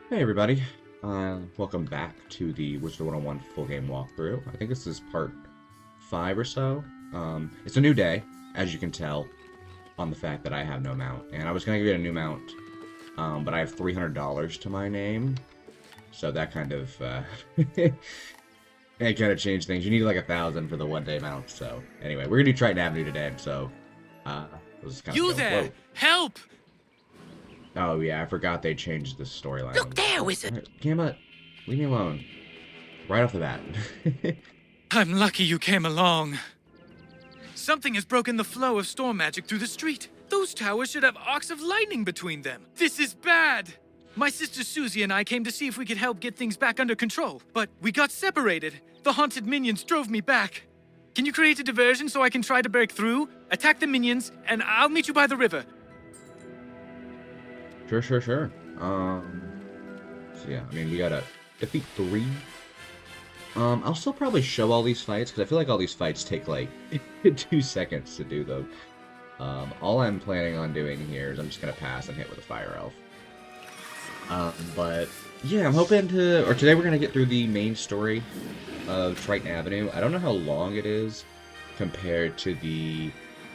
Hey everybody, welcome back to the Wizard101 full game walkthrough. I think this is part 5 or so. It's a new day, as you can tell, on the fact that I have no mount. And I was going to get a new mount, but I have $300 to my name, so that kind of, it kind of changed things. You need like 1,000 for the one-day mount, so anyway, we're going to do Triton Avenue today, so, let's kind of You go. there! Whoa. Help! Oh yeah, I forgot they changed the storyline. Look there, Wizard! Gamma, leave me alone. Right off the bat. I'm lucky you came along. Something has broken the flow of storm magic through the street. Those towers should have arcs of lightning between them. This is bad! My sister Susie and I came to see if we could help get things back under control, but we got separated. The haunted minions drove me back. Can you create a diversion so I can try to break through? Attack the minions, and I'll meet you by the river. Sure. So yeah, I mean, we gotta defeat 3. I'll still probably show all these fights, because I feel like all these fights take, like, 2 seconds to do them. All I'm planning on doing here is I'm just gonna pass and hit with a Fire Elf. But, yeah, I'm hoping to... Or today we're gonna get through the main story of Triton Avenue. I don't know how long it is compared to the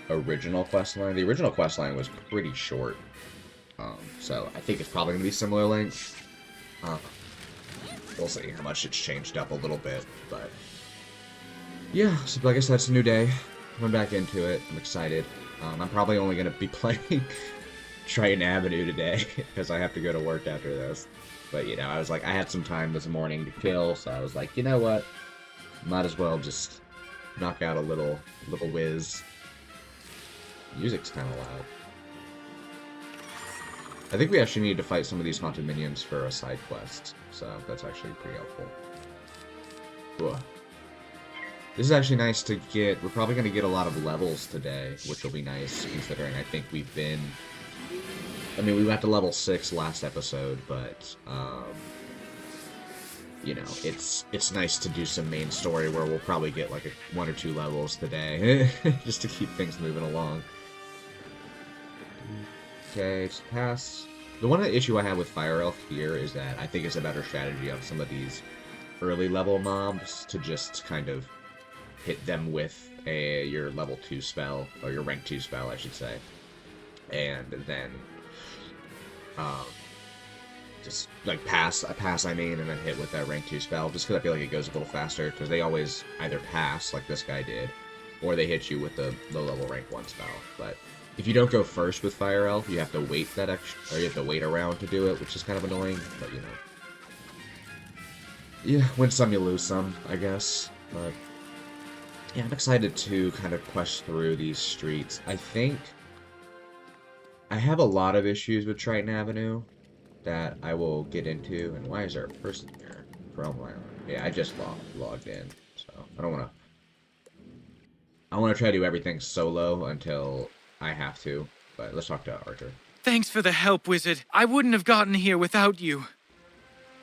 original questline. The original questline was pretty short. So I think it's probably going to be similar length. We'll see how much it's changed up a little bit, but yeah, so like I said, it's a new day. Went back into it. I'm excited. I'm probably only going to be playing Triton Avenue today because I have to go to work after this. But, you know, I was like, I had some time this morning to kill, so I was like, you know what? Might as well just knock out a little whiz. Music's kind of loud. I think we actually need to fight some of these haunted minions for a side quest, so that's actually pretty helpful. Ugh. This is actually nice to get. We're probably going to get a lot of levels today, which will be nice, considering I think we've been... I mean, we went to level 6 last episode, but, you know, it's nice to do some main story where we'll probably get, like, 1 or 2 levels today, just to keep things moving along. Okay, just pass. The one issue I have with Fire Elf here is that I think it's a better strategy on some of these early level mobs to just kind of hit them with your level 2 spell, or your rank 2 spell, I should say. And then just like pass, I mean, and then hit with that rank 2 spell, just because I feel like it goes a little faster, because they always either pass, like this guy did, or they hit you with the low level rank 1 spell, but... If you don't go first with Fire Elf, you have to wait that extra, or you have to wait around to do it, which is kind of annoying, but you know. Yeah, win some, you lose some, I guess. But yeah, I'm excited to kind of quest through these streets. I think I have a lot of issues with Triton Avenue that I will get into. And why is there a person here? Yeah, I just logged in, so I don't want to. I want to try to do everything solo until I have to, but let's talk to Arthur. Thanks for the help, Wizard. I wouldn't have gotten here without you.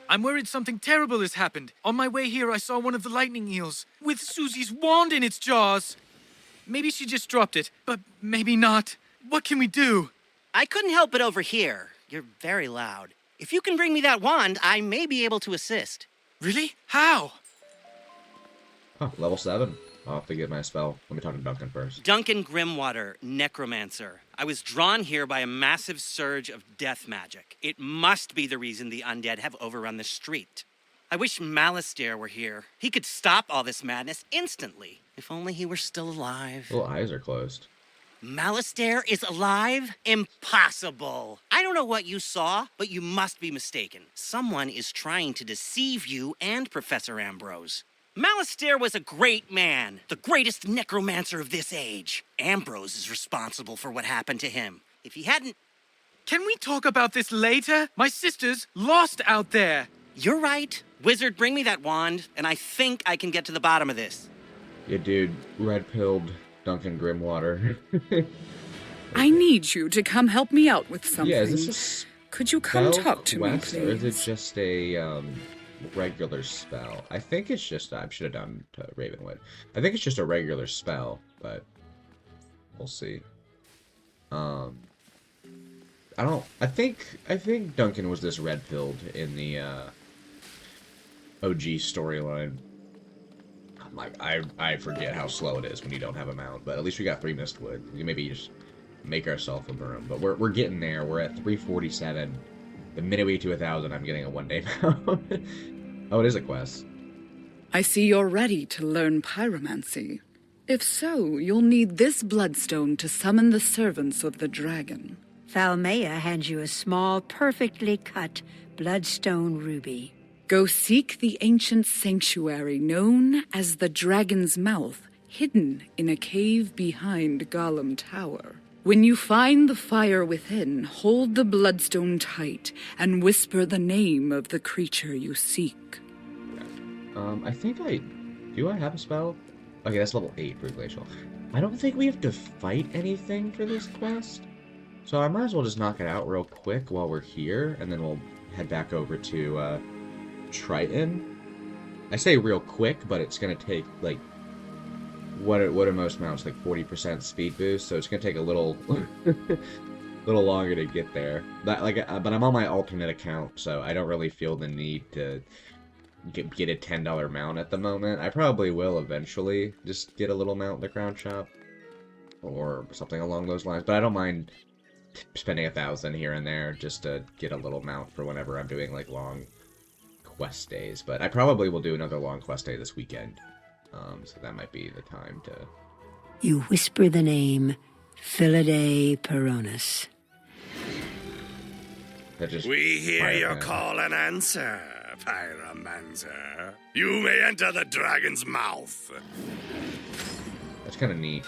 I'm worried something terrible has happened. On my way here, I saw one of the lightning eels, with Susie's wand in its jaws. Maybe she just dropped it, but maybe not. What can we do? I couldn't help but overhear. You're very loud. If you can bring me that wand, I may be able to assist. Really? How? Huh, level 7. I'll have to get my spell. Let me talk to Duncan first. Duncan Grimwater, Necromancer. I was drawn here by a massive surge of death magic. It must be the reason the undead have overrun the street. I wish Malistaire were here. He could stop all this madness instantly. If only he were still alive. Little eyes are closed. Malistaire is alive? Impossible. I don't know what you saw, but you must be mistaken. Someone is trying to deceive you and Professor Ambrose. Malistaire was a great man, the greatest necromancer of this age. Ambrose is responsible for what happened to him. If he hadn't... Can we talk about this later? My sister's lost out there. You're right. Wizard, bring me that wand, and I think I can get to the bottom of this. Yeah, dude, red-pilled Duncan Grimwater. I need you to come help me out with something. Yeah, is this a Could you come talk to me, quest, please? or is it just a regular spell? I think it's just... I should have done to Ravenwood. I think it's just a regular spell, but we'll see. I don't. I think Duncan was this red pilled in the OG storyline. I'm like, I forget how slow it is when you don't have a mount, but at least we got 3 mistwood. We can maybe just make ourselves a broom, but we're getting there. We're at 347. The minute we get to 1,000, I'm getting a 1-day mount. Oh, it is a quest. I see you're ready to learn pyromancy. If so, you'll need this bloodstone to summon the servants of the dragon. Falmea hands you a small, perfectly cut bloodstone ruby. Go seek the ancient sanctuary known as the Dragon's Mouth, hidden in a cave behind Golem Tower. When you find the fire within, hold the bloodstone tight and whisper the name of the creature you seek. I think do I have a spell? Okay, that's level 8 for Glacial. I don't think we have to fight anything for this quest. So I might as well just knock it out real quick while we're here, and then we'll head back over to Triton. I say real quick, but it's gonna take like what are most mounts, like 40% speed boost, so it's gonna take a little little longer to get there. But I'm on my alternate account, so I don't really feel the need to get a $10 mount at the moment. I probably will eventually just get a little mount in the crown shop or something along those lines, but I don't mind spending 1,000 here and there just to get a little mount for whenever I'm doing like long quest days. But I probably will do another long quest day this weekend, so that might be the time to... You whisper the name Philidae Peronis. We hear your call and answer, Pyromancer. You may enter the dragon's mouth. That's kind of neat.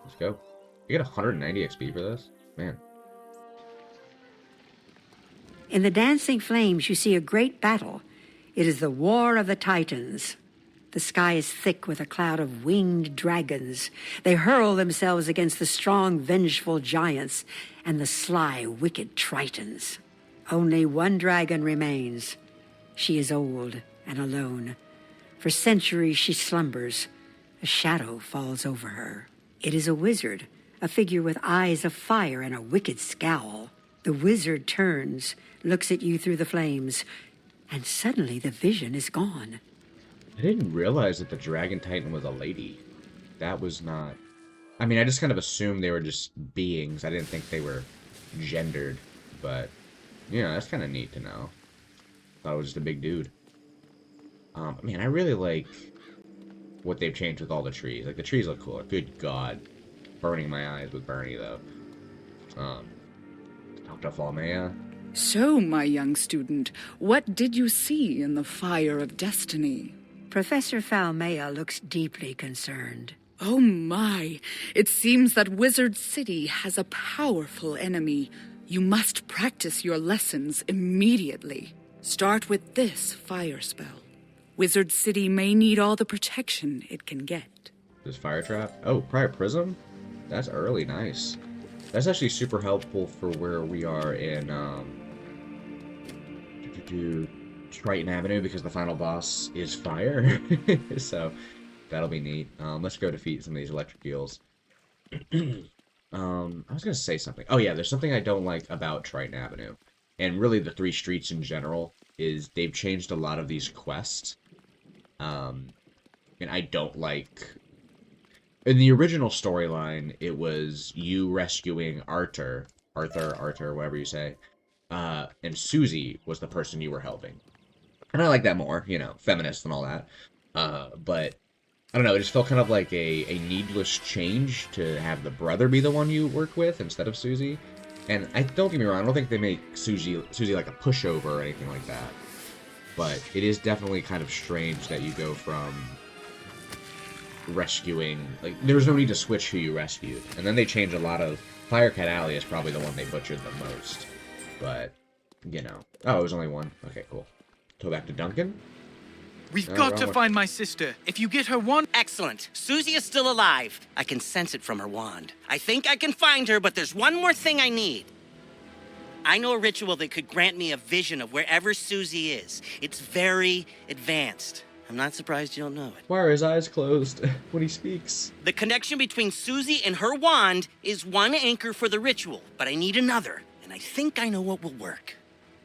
Let's go. You get 190 XP for this? Man. In the dancing flames, you see a great battle. It is the War of the Titans. The sky is thick with a cloud of winged dragons. They hurl themselves against the strong, vengeful giants and the sly, wicked Tritons. Only one dragon remains. She is old and alone. For centuries she slumbers. A shadow falls over her. It is a wizard, a figure with eyes of fire and a wicked scowl. The wizard turns, looks at you through the flames, and suddenly the vision is gone. I didn't realize that the Dragon Titan was a lady. That was not... I mean, I just kind of assumed they were just beings. I didn't think they were gendered, but... yeah, that's kind of neat to know. Thought it was just a big dude. Man, I really like what they've changed with all the trees. Like, the trees look cool. Good God. Burning my eyes with Bernie, though. Dr. Falmea. So, my young student, what did you see in the fire of destiny? Professor Falmea looks deeply concerned. Oh my, it seems that Wizard City has a powerful enemy. You must practice your lessons immediately. Start with this fire spell. Wizard City may need all the protection it can get. This fire trap? Oh, Prior Prism? That's early, nice. That's actually super helpful for where we are in, Triton Avenue, because the final boss is fire. So, that'll be neat. Let's go defeat some of these electric eels. I was gonna say something. Oh yeah, there's something I don't like about Triton Avenue, and really the 3 streets in general, is they've changed a lot of these quests. And I don't like... in the original storyline, it was you rescuing Arthur, whatever you say, and Susie was the person you were helping. And I like that more, you know, feminist and all that. But, I don't know, it just felt kind of like a needless change to have the brother be the one you work with instead of Susie. And don't get me wrong, I don't think they make Susie like a pushover or anything like that. But it is definitely kind of strange that you go from rescuing... like, there's no need to switch who you rescued. And then they change a lot of... Firecat Alley is probably the one they butchered the most. But, you know. Oh, it was only one. Okay, cool. Go back to Duncan. We've got to find my sister. If you get her wand... Excellent. Susie is still alive. I can sense it from her wand. I think I can find her, but there's one more thing I need. I know a ritual that could grant me a vision of wherever Susie is. It's very advanced. I'm not surprised you don't know it. Why are his eyes closed when he speaks? The connection between Susie and her wand is one anchor for the ritual, but I need another, and I think I know what will work.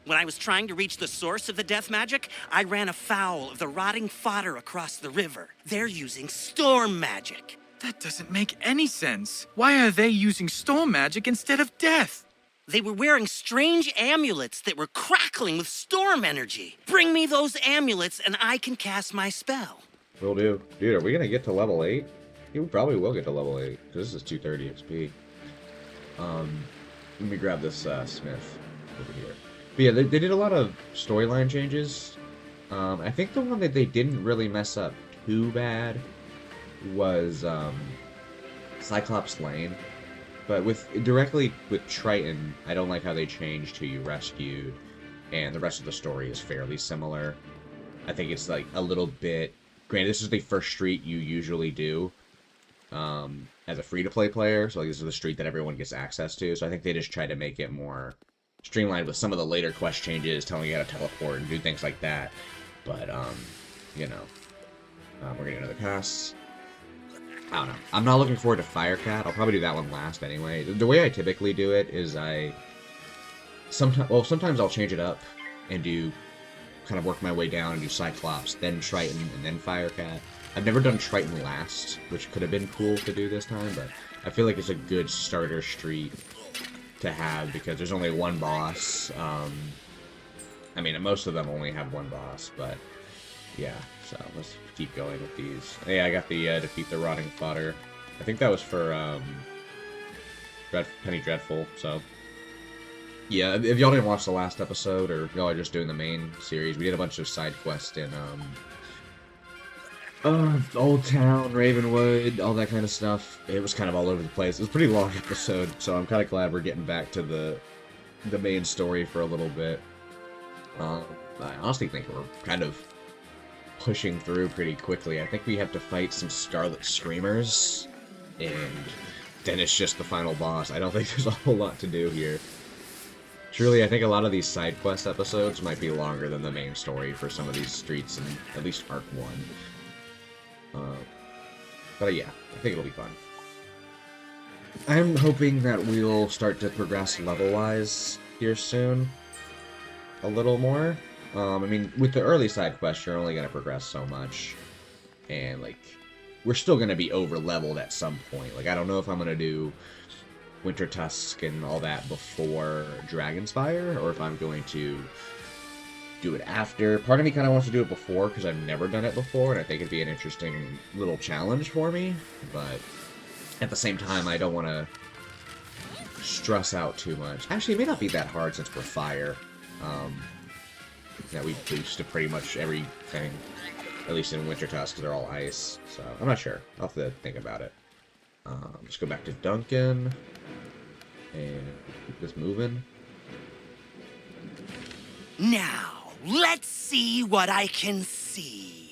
When I was trying to reach the source of the death magic, I ran afoul of the rotting fodder across the river. They're using storm magic. That doesn't make any sense. Why are they using storm magic instead of death? They were wearing strange amulets that were crackling with storm energy. Bring me those amulets and I can cast my spell. Will do. Dude, are we gonna get to level 8? Yeah, we probably will get to level 8, because this is 230 XP. Let me grab this Smith over here. But yeah, they did a lot of storyline changes. I think the one that they didn't really mess up too bad was Cyclops Lane. But directly with Triton, I don't like how they changed who you rescued, and the rest of the story is fairly similar. I think it's like a little bit... Granted, this is the first street you usually do as a free-to-play player, so like, this is the street that everyone gets access to, so I think they just tried to make it more streamlined with some of the later quest changes, telling you how to teleport and do things like that. But, you know, we're getting another pass. I don't know. I'm not looking forward to Firecat. I'll probably do that one last anyway. The way I typically do it is sometimes I'll change it up and do kind of work my way down and do Cyclops, then Triton, and then Firecat. I've never done Triton last, which could have been cool to do this time, but I feel like it's a good starter street to have because there's only one boss. I mean, most of them only have one boss, but yeah, so let's keep going with these. Yeah, I got the defeat the rotting fodder. I think that was for Penny Dreadful, so yeah, if y'all didn't watch the last episode, or y'all are just doing the main series, we did a bunch of side quests in Old Town, Ravenwood, all that kind of stuff. It was kind of all over the place. It was a pretty long episode, so I'm kind of glad we're getting back to the main story for a little bit. I honestly think we're kind of pushing through pretty quickly. I think we have to fight some Scarlet Screamers, and then it's just the final boss. I don't think there's a whole lot to do here. Truly, I think a lot of these side quest episodes might be longer than the main story for some of these streets in at least Arc 1. But yeah, I think it'll be fun. I'm hoping that we'll start to progress level-wise here soon. A little more. I mean, with the early side quests, you're only going to progress so much. And, like, we're still going to be over-leveled at some point. Like, I don't know if I'm going to do Winter Tusk and all that before Dragon's Fire, or if I'm going to do it after. Part of me kind of wants to do it before, because I've never done it before, and I think it'd be an interesting little challenge for me. But at the same time, I don't want to stress out too much. Actually, it may not be that hard since we're fire. That we boost to pretty much everything, at least in Winter Tusk, because they're all ice. So I'm not sure. I'll have to think about it. Let's go back to Duncan and keep this moving. Now, let's see what I can see.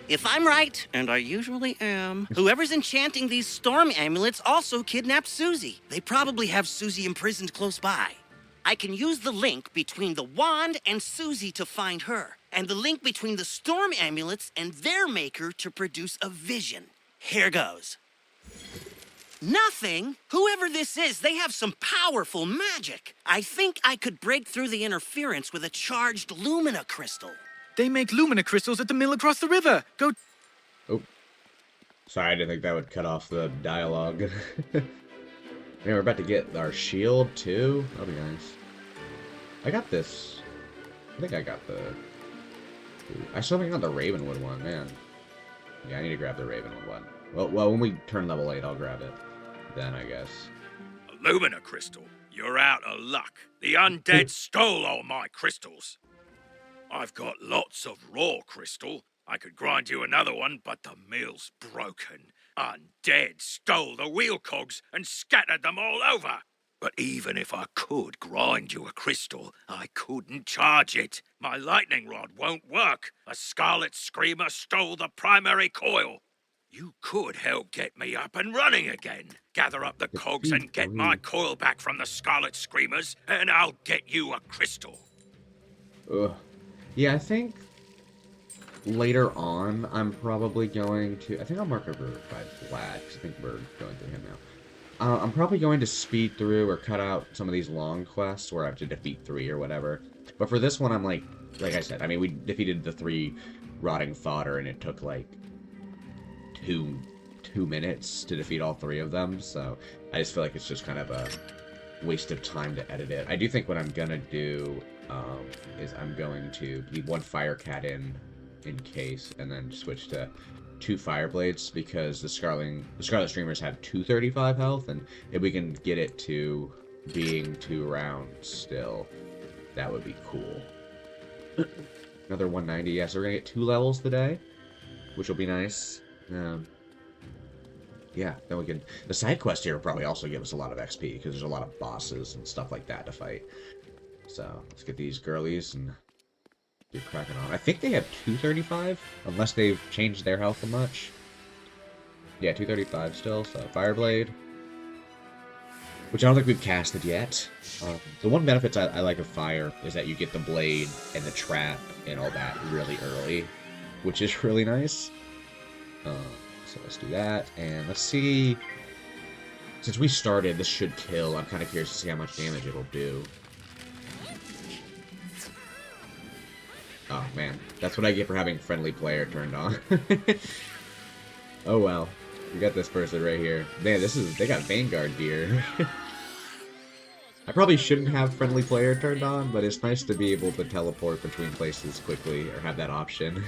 If I'm right, and I usually am, whoever's enchanting these storm amulets also kidnapped Susie. They probably have Susie imprisoned close by. I can use the link between the wand and Susie to find her, and the link between the storm amulets and their maker to produce a vision. Here goes. Nothing? Whoever this is, they have some powerful magic. I think I could break through the interference with a charged Lumina crystal. They make Lumina crystals at the mill across the river. Go. Oh. Sorry, I didn't think that would cut off the dialogue. Man, we're about to get our shield, too. That'll be nice. I got this. I think I got the... I still haven't got the Ravenwood one, man. Yeah, I need to grab the Ravenwood one. Well, when we turn level 8, I'll grab it. Then, I guess. A Lumina crystal? You're out of luck. The undead stole all my crystals. I've got lots of raw crystal. I could grind you another one, but the mill's broken. Undead stole the wheel cogs and scattered them all over. But even if I could grind you a crystal, I couldn't charge it. My lightning rod won't work. A Scarlet Screamer stole the primary coil. You could help get me up and running again. Gather up the cogs and get my coil back from the Scarlet Screamers, and I'll get you a crystal. Ugh. Yeah, I think later on, I'm probably going to... I think I'll mark over by Vlad, because I think we're going through him now. I'm probably going to speed through or cut out some of these long quests where I have to defeat 3 or whatever. But for this one, I'm like I said, I mean, we defeated the 3 rotting fodder, and it took like two minutes to defeat all 3 of them, so I just feel like it's just kind of a waste of time to edit it. I do think what I'm gonna do is I'm going to leave 1 fire cat in case, and then switch to 2 fire blades, because the Scarlet Streamers have 235 health, and if we can get it to being 2 rounds still, that would be cool. Another 190, yeah, so we're gonna get 2 levels today, which will be nice. Yeah, then we can... The side quest here will probably also give us a lot of XP, because there's a lot of bosses and stuff like that to fight. So, let's get these girlies and get cracking on. I think they have 235, unless they've changed their health a much. Yeah, 235 still, so Fireblade. Which I don't think we've casted yet. The one benefit I like of Fire is that you get the blade and the trap and all that really early, which is really nice. So let's do that, and let's see... Since we started, this should kill. I'm kind of curious to see how much damage it'll do. Oh, man. That's what I get for having friendly player turned on. Oh, well. We got this person right here. Man, they got Vanguard gear. I probably shouldn't have friendly player turned on, but it's nice to be able to teleport between places quickly, or have that option.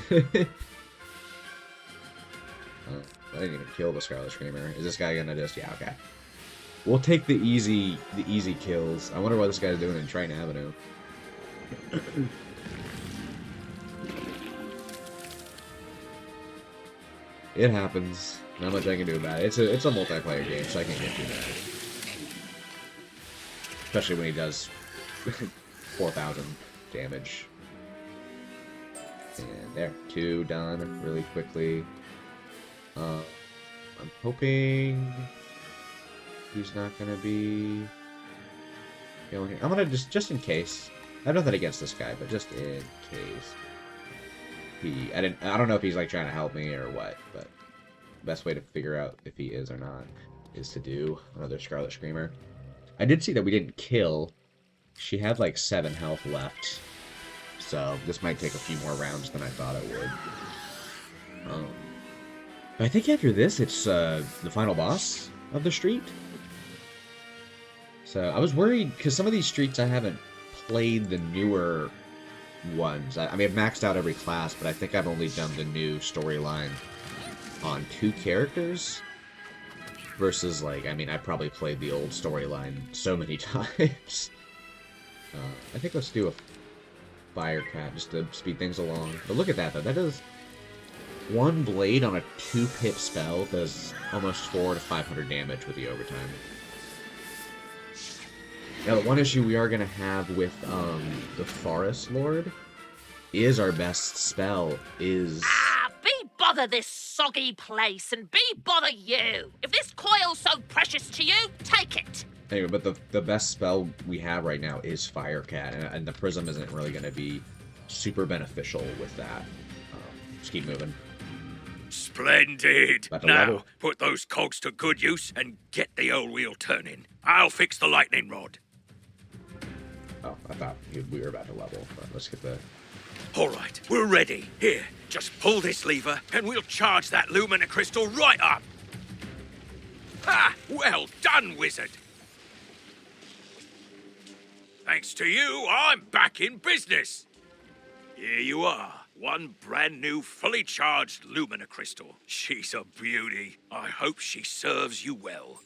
I didn't even kill the Scarlet Screamer. Is this guy gonna just... Yeah, okay. We'll take the easy kills. I wonder what this guy's doing in Triton Avenue. It happens. Not much I can do about it. It's a multiplayer game, so I can't get too mad. Especially when he does 4,000 damage. And there, 2 done really quickly. I'm hoping he's not gonna be going here. I'm gonna just in case. I have nothing against this guy, but just in case I don't know if he's like trying to help me or what, but the best way to figure out if he is or not is to do another Scarlet Screamer. I did see that we didn't kill. She had like 7 health left, so this might take a few more rounds than I thought it would. I think after this, it's the final boss of the street. So I was worried, because some of these streets I haven't played the newer ones. I mean, I've maxed out every class, but I think I've only done the new storyline on 2 characters. Versus, like, I mean, I probably played the old storyline so many times. I think let's do a Fire Cat, just to speed things along. But look at that, though. That does... 1 blade on a 2-pip spell does almost 400 to 500 damage with the overtime. Now, the one issue we are going to have with the Forest Lord is our best spell is... Be bother this soggy place, and be bother you. If this coil's so precious to you, take it. Anyway, but the best spell we have right now is Fire Cat, and the Prism isn't really going to be super beneficial with that. Just keep moving. Splendid! About to Now, level. put those cogs to good use and get the old wheel turning. I'll fix the lightning rod. Oh, I thought we were about to level, but let's get the... All right, we're ready. Here, just pull this lever and we'll charge that Lumina crystal right up. Ha! Well done, wizard. Thanks to you, I'm back in business. Here you are. 1 brand new, fully charged Lumina crystal. She's a beauty. I hope she serves you well.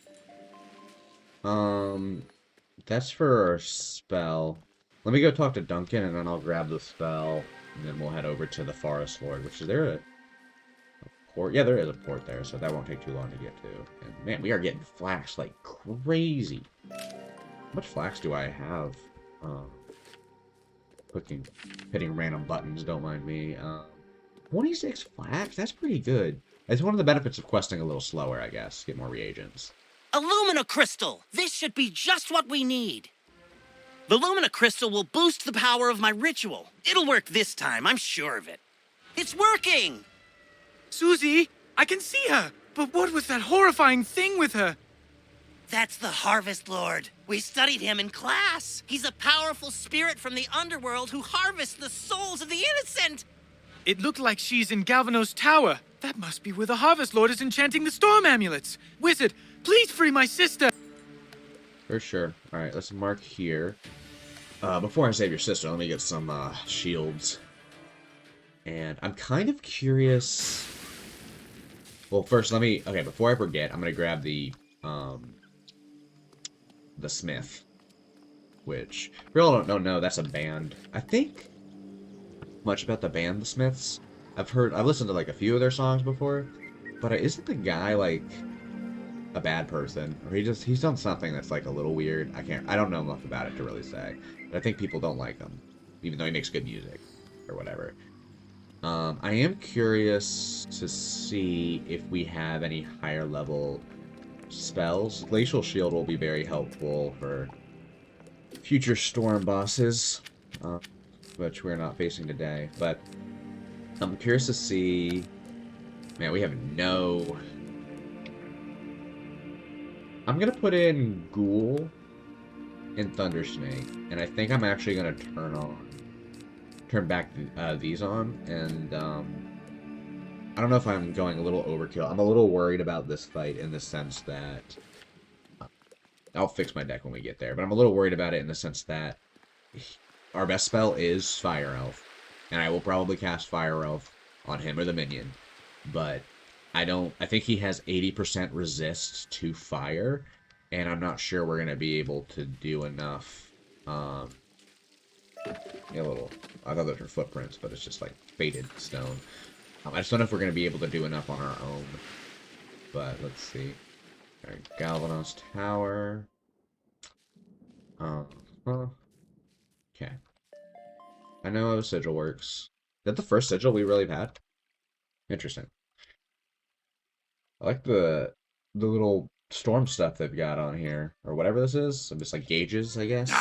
That's for our spell. Let me go talk to Duncan, and then I'll grab the spell, and then we'll head over to the Forest Lord, which is there a port? Yeah, there is a port there, so that won't take too long to get to. And man, we are getting flax like crazy. How much flax do I have? Hitting random buttons, don't mind me. 26 flax? That's pretty good. It's one of the benefits of questing a little slower, I guess. Get more reagents. A Lumina Crystal! This should be just what we need. The Lumina Crystal will boost the power of my ritual. It'll work this time, I'm sure of it. It's working! Susie, I can see her! But what was that horrifying thing with her? That's the Harvest Lord. We studied him in class. He's a powerful spirit from the underworld who harvests the souls of the innocent. It looked like she's in Galvanos Tower. That must be where the Harvest Lord is enchanting the storm amulets. Wizard, please free my sister! For sure. Alright, let's mark here. Before I save your sister, let me get some shields. And I'm kind of curious... Well, first, let me... Okay, before I forget, I'm going to grab the Smith. Which, for all don't know, that's a band. I think much about the band, the Smiths. I've listened to, like, a few of their songs before. But isn't the guy, like, a bad person? Or he's done something that's, like, a little weird. I don't know enough about it to really say. But I think people don't like him. Even though he makes good music. Or whatever. I am curious to see if we have any higher level spells. Glacial Shield will be very helpful for future storm bosses, which we're not facing today. But I'm curious to see... Man, we have no... I'm going to put in Ghoul and Thundersnake, and I think I'm actually going to turn back these on, and I don't know if I'm going a little overkill. I'm a little worried about this fight in the sense that I'll fix my deck when we get there, but I'm a little worried about it in the sense that our best spell is Fire Elf, and I will probably cast Fire Elf on him or the minion, but I think he has 80% resist to fire, and I'm not sure we're going to be able to do enough. I thought those were footprints, but it's just like faded stone. I just don't know if we're going to be able to do enough on our own. But let's see. Alright, Galvanos Tower. Okay. I know how a sigil works. Is that the first sigil we really have had? Interesting. I like the little storm stuff they've got on here. Or whatever this is. Some just like gauges, I guess.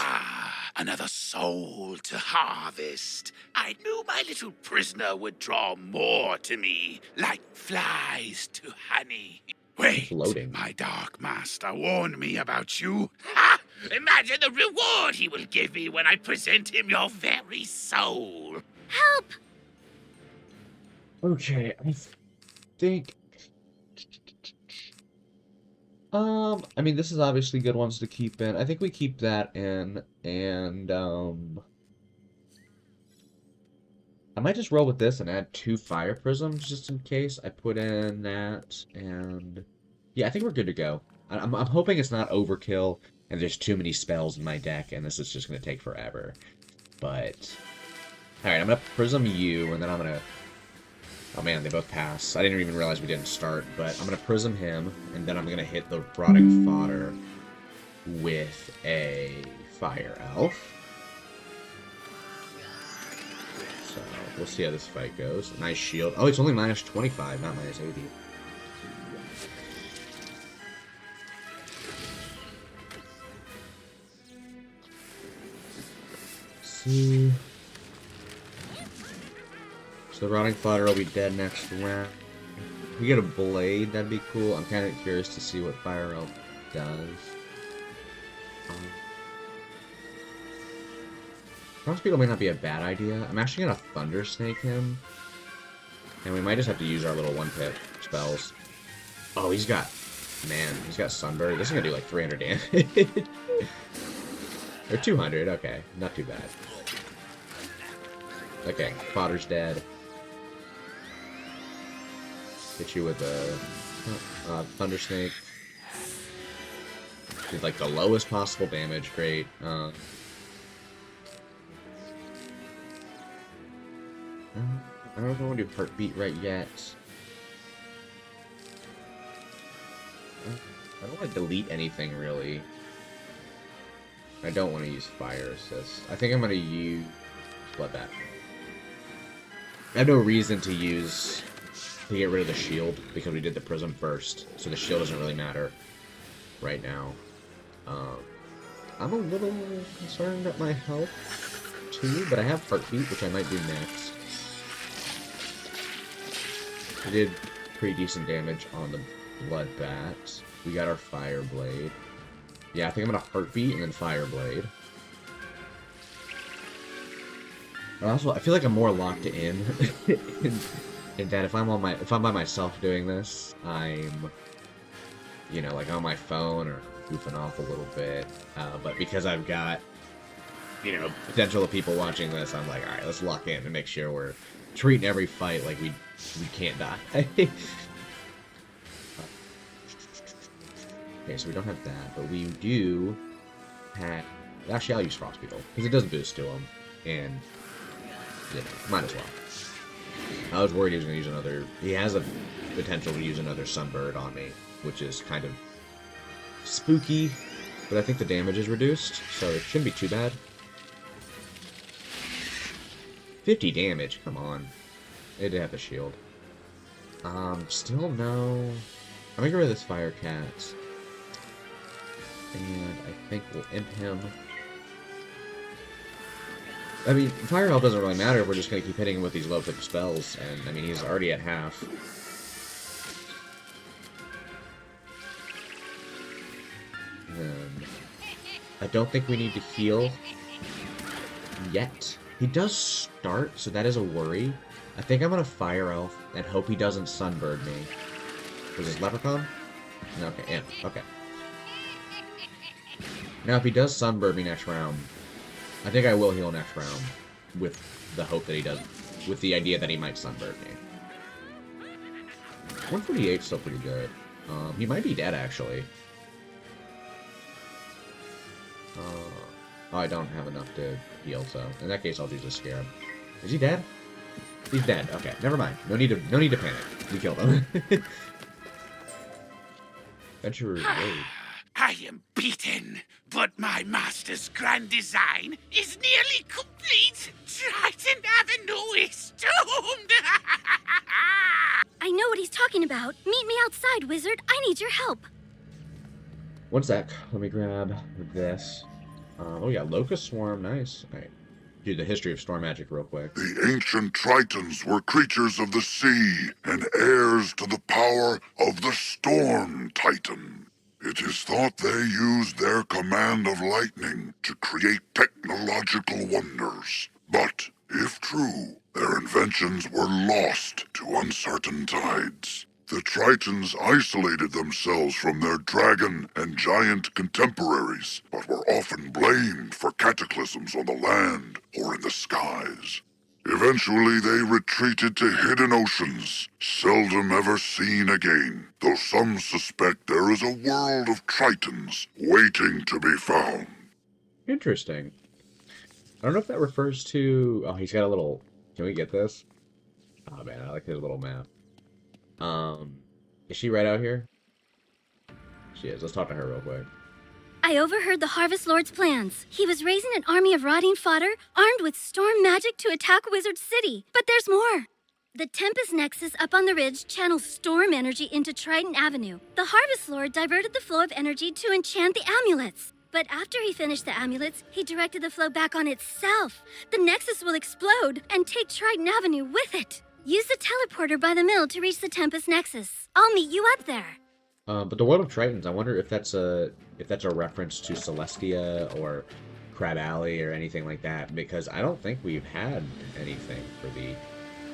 Another soul to harvest. I knew my little prisoner would draw more to me, like flies to honey. Wait, Floating. my dark master warned me about you. Ha! Imagine the reward he will give me when I present him your very soul. Help! Okay, I think... I mean, this is obviously good ones to keep in. I think we keep that in, and, I might just roll with this and add 2 fire prisms, just in case. I put in that, and... Yeah, I think we're good to go. I'm hoping it's not overkill, and there's too many spells in my deck, and this is just gonna take forever. But... Alright, I'm gonna prism you, and then I'm gonna... Oh man, they both pass. I didn't even realize we didn't start, but I'm gonna prism him, and then I'm gonna hit the rotting fodder with a fire elf. So we'll see how this fight goes. Nice shield. Oh, it's only minus 25, not minus 80. Let's see. So the rotting fodder will be dead next round. If we get a blade, that'd be cool. I'm kind of curious to see what Fire Elf does. Cross Beetle may not be a bad idea. I'm actually going to Thunder Snake him. And we might just have to use our little one-hit spells. Oh, he's got... Man, he's got Sunbird. This is going to do like 300 damage. Or 200, okay. Not too bad. Okay, fodder's dead. Hit you with a Thunder Snake. Did like the lowest possible damage. Great. I don't know if I want to do Heartbeat right yet. I don't want to delete anything really. I don't want to use Fire Assist. I think I'm going to use Bloodbath. I have no reason to get rid of the shield because we did the prism first, so the shield doesn't really matter right now. I'm a little concerned at my health too, but I have Heartbeat, which I might do next. We did pretty decent damage on the blood bats. We got our fire blade. Yeah, I think I'm gonna heartbeat and then fire blade. But also, I feel like I'm more locked in, in that if I'm by myself doing this, I'm, you know, like on my phone or goofing off a little bit. But because I've got, you know, potential of people watching this, I'm like, all right, let's lock in and make sure we're treating every fight like we can't die. Okay, so we don't have that, but we do have... Actually, I'll use Frost Beetle, because it does boost to him, and, you know, might as well. I was worried he was going to use another... He has a potential to use another Sunbird on me, which is kind of spooky, but I think the damage is reduced, so it shouldn't be too bad. 50 damage, come on. It did have the shield. Still no... I'm gonna get rid of this Fire Cat. And I think we'll imp him. I mean, Fire Health doesn't really matter if we're just gonna keep hitting him with these low-tip spells, and I mean, he's already at half. I don't think we need to heal yet. He does start, so that is a worry. I think I'm gonna Fire Elf and hope he doesn't Sunbird me. Was this Leprechaun? No, okay, Imp. Okay. Now, if he does Sunbird me next round, I think I will heal next round with the hope that he does, with the idea that he might Sunbird me. 148 is still pretty good. He might be dead, actually. Oh, I don't have enough to heal, so in that case, I'll use a Scarab. Is he dead? He's dead. Okay, never mind. No need to panic. We killed him. Adventurer Road. I am beaten, but my master's grand design is nearly complete. Triton Avenue is doomed. I know what he's talking about. Meet me outside, wizard. I need your help. One sec. Let me grab this. Oh, yeah, Locust Swarm. Nice. All right. Do the history of storm magic real quick. The ancient Tritons were creatures of the sea and heirs to the power of the Storm Titan. It is thought they used their command of lightning to create technological wonders. But, if true, their inventions were lost to uncertain tides. The Tritons isolated themselves from their dragon and giant contemporaries, but were often blamed for cataclysms on the land or in the skies. Eventually, they retreated to hidden oceans, seldom ever seen again, though some suspect there is a world of Tritons waiting to be found. Interesting. I don't know if that refers to... Oh, he's got a little... Can we get this? Oh, man, I like his little map. Is she right out here? She is. Let's talk to her real quick. I overheard the Harvest Lord's plans. He was raising an army of rotting fodder, armed with storm magic to attack Wizard City. But there's more. The Tempest Nexus up on the ridge channels storm energy into Triton Avenue. The Harvest Lord diverted the flow of energy to enchant the amulets. But after he finished the amulets, he directed the flow back on itself. The Nexus will explode and take Triton Avenue with it. Use the teleporter by the mill to reach the Tempest Nexus. I'll meet you up there. But the World of Tritons, I wonder if that's a reference to Celestia or Crab Alley or anything like that, because I don't think we've had anything for the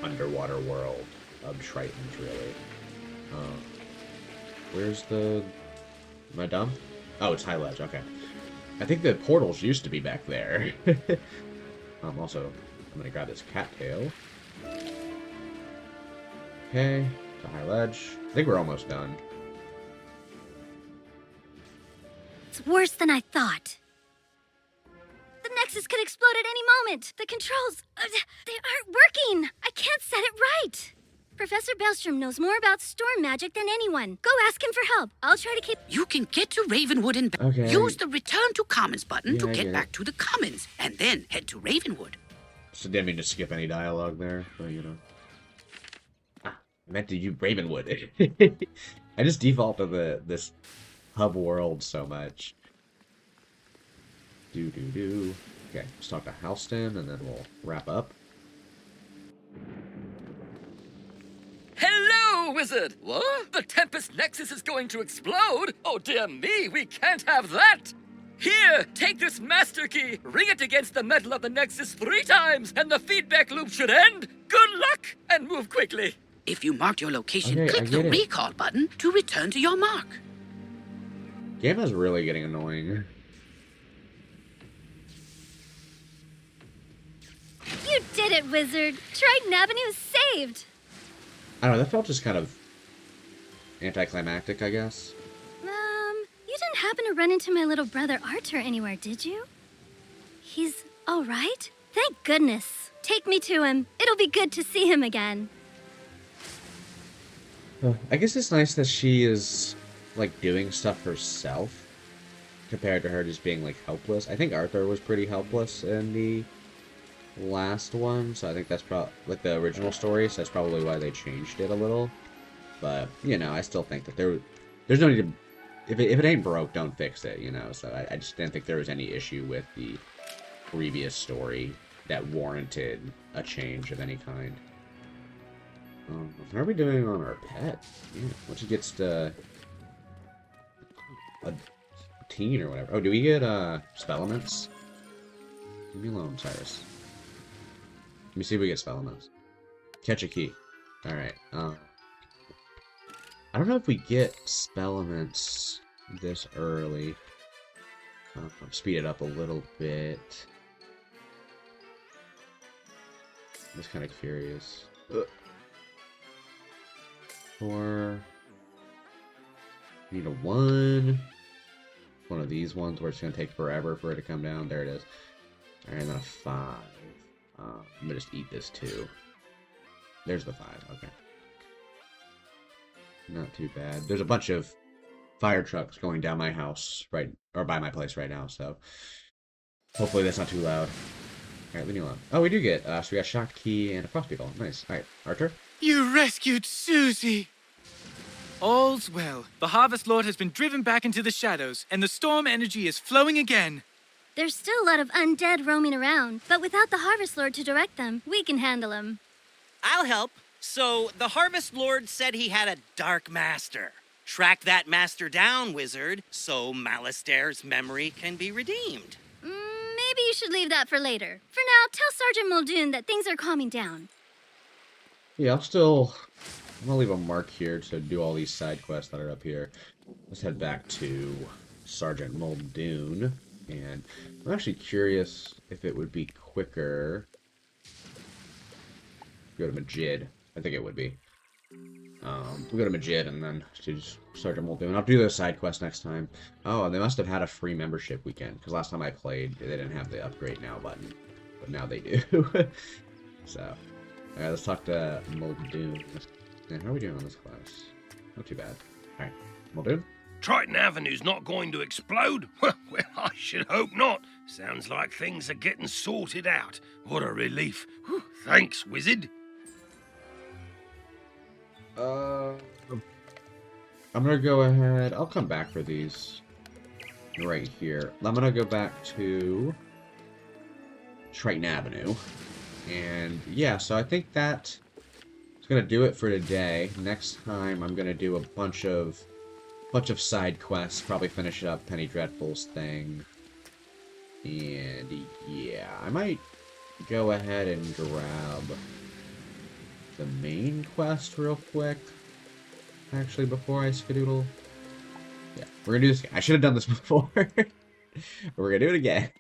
underwater world of Tritons, really. Where's the... Am I dumb? Oh, it's High Ledge, okay. I think the portals used to be back there. Also, I'm gonna grab this cattail. Okay, to High Ledge. I think we're almost done. It's worse than I thought. The Nexus could explode at any moment. The controls, they aren't working. I can't set it right. Professor Bellstrom knows more about storm magic than anyone. Go ask him for help. I'll try to keep... You can get to Ravenwood and Okay. use the Return to Commons button to I get get back to the Commons, and then head to Ravenwood. So didn't mean to skip any dialogue there, but you know. Ah, I meant to use Ravenwood. I just default to this hub world so much. Do. Okay, let's talk to Halston, and then we'll wrap up. Hello, Wizard! What? The Tempest Nexus is going to explode? Oh dear me, we can't have that! Here, take this Master Key, ring it against the metal of the Nexus 3 times, and the feedback loop should end! Good luck, and move quickly! If you marked your location, Okay, click the recall button to return to your mark. Game is really getting annoying. You did it, Wizard! Triton Avenue is saved! I don't know, that felt just kind of anticlimactic, I guess. You didn't happen to run into my little brother Arthur anywhere, did you? He's all right? Thank goodness. Take me to him. It'll be good to see him again. I guess it's nice that she is, like, doing stuff herself, compared to her just being, like, helpless. I think Arthur was pretty helpless in the last one, so I think that's probably, like, the original story, so that's probably why they changed it a little. But, you know, I still think that there's no need to... If it ain't broke, don't fix it, you know? So I just didn't think there was any issue with the previous story that warranted a change of any kind. How are we doing on our pet? Yeah, once he gets to a teen or whatever. Oh, do we get spell elements? Leave me alone, Cyrus. Let me see if we get spell elements. Catch a key. Alright, I don't know if we get spell elements this early. Speed it up a little bit. I'm just kind of curious. Four. Need a 1. One of these ones where it's going to take forever for it to come down. There it is. Alright, and then a 5. I'm going to just eat this 2. There's the 5. Okay. Not too bad. There's a bunch of fire trucks going down my house, or by my place right now, so hopefully that's not too loud. Alright, leave me alone. Oh, we do get, so we got shock key and a frost beetle. Nice. Alright, Archer? You rescued Susie! All's well. The Harvest Lord has been driven back into the shadows, and the storm energy is flowing again. There's still a lot of undead roaming around, but without the Harvest Lord to direct them, we can handle them. I'll help. So, the Harvest Lord said he had a Dark Master. Track that master down, Wizard, so Malastaire's memory can be redeemed. Maybe you should leave that for later. For now, tell Sergeant Muldoon that things are calming down. Yeah, I'm gonna leave a mark here to do all these side quests that are up here. Let's head back to Sergeant Muldoon, and I'm actually curious if it would be quicker. Go to Majid. I think it would be. We'll go to Majid and then to Sergeant Muldoon. I'll do those side quests next time. Oh, and they must have had a free membership weekend, because last time I played, they didn't have the upgrade now button. But now they do. So, alright, let's talk to Muldoon. And how are we doing on this class? Not too bad. Alright, Muldoon? Triton Avenue's not going to explode? Well, I should hope not. Sounds like things are getting sorted out. What a relief. Whew, thanks, Wizard. I'm gonna go ahead. I'll come back for these right here. I'm gonna go back to Triton Avenue. And yeah, so I think that is gonna do it for today. Next time I'm gonna do a bunch of side quests, probably finish up Penny Dreadful's thing. And yeah, I might go ahead and grab the main quest real quick. Actually, before I skedoodle. Yeah, we're gonna do this again. I should have done this before. But we're gonna do it again.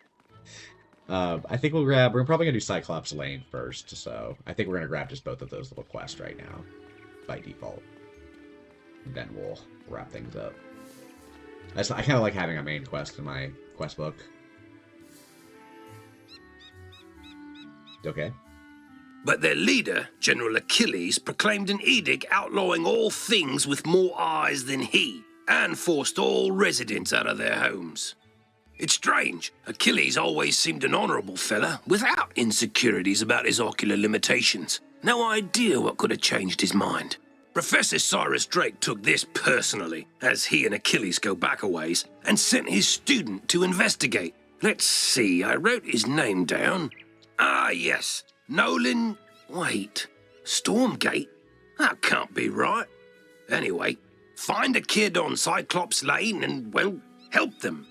I think we're probably gonna do Cyclops Lane first, so I think we're gonna grab just both of those little quests right now, by default. And then we'll wrap things up. I kind of like having a main quest in my quest book. Okay. But their leader, General Achilles, proclaimed an edict outlawing all things with more eyes than he, and forced all residents out of their homes. It's strange. Achilles always seemed an honorable fella, without insecurities about his ocular limitations. No idea what could have changed his mind. Professor Cyrus Drake took this personally, as he and Achilles go back a ways, and sent his student to investigate. Let's see, I wrote his name down. Ah, yes. Nolan... Wait. Stormgate? That can't be right. Anyway, find a kid on Cyclops Lane and, well, help them.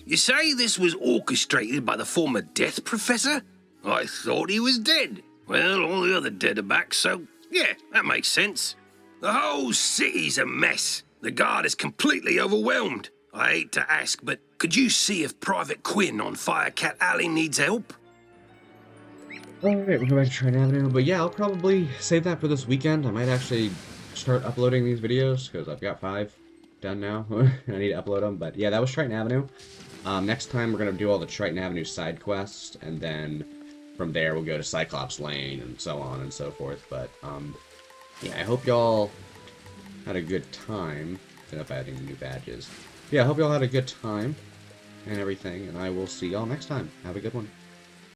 You say this was orchestrated by the former Death Professor? I thought he was dead. Well, all the other dead are back, so yeah, that makes sense. The whole city's a mess. The guard is completely overwhelmed. I hate to ask, but could you see if Private Quinn on Firecat Alley needs help? Alright, we're going to Triton Avenue, but yeah, I'll probably save that for this weekend. I might actually start uploading these videos, because I've got 5 done now. I need to upload them, but yeah, that was Triton Avenue. Next time we're going to do all the Triton Avenue side quests, and then from there we'll go to Cyclops Lane, and so on and so forth, but yeah, I hope y'all had a good time. I don't know if I had any new badges. Yeah, I hope y'all had a good time and everything, and I will see y'all next time. Have a good one.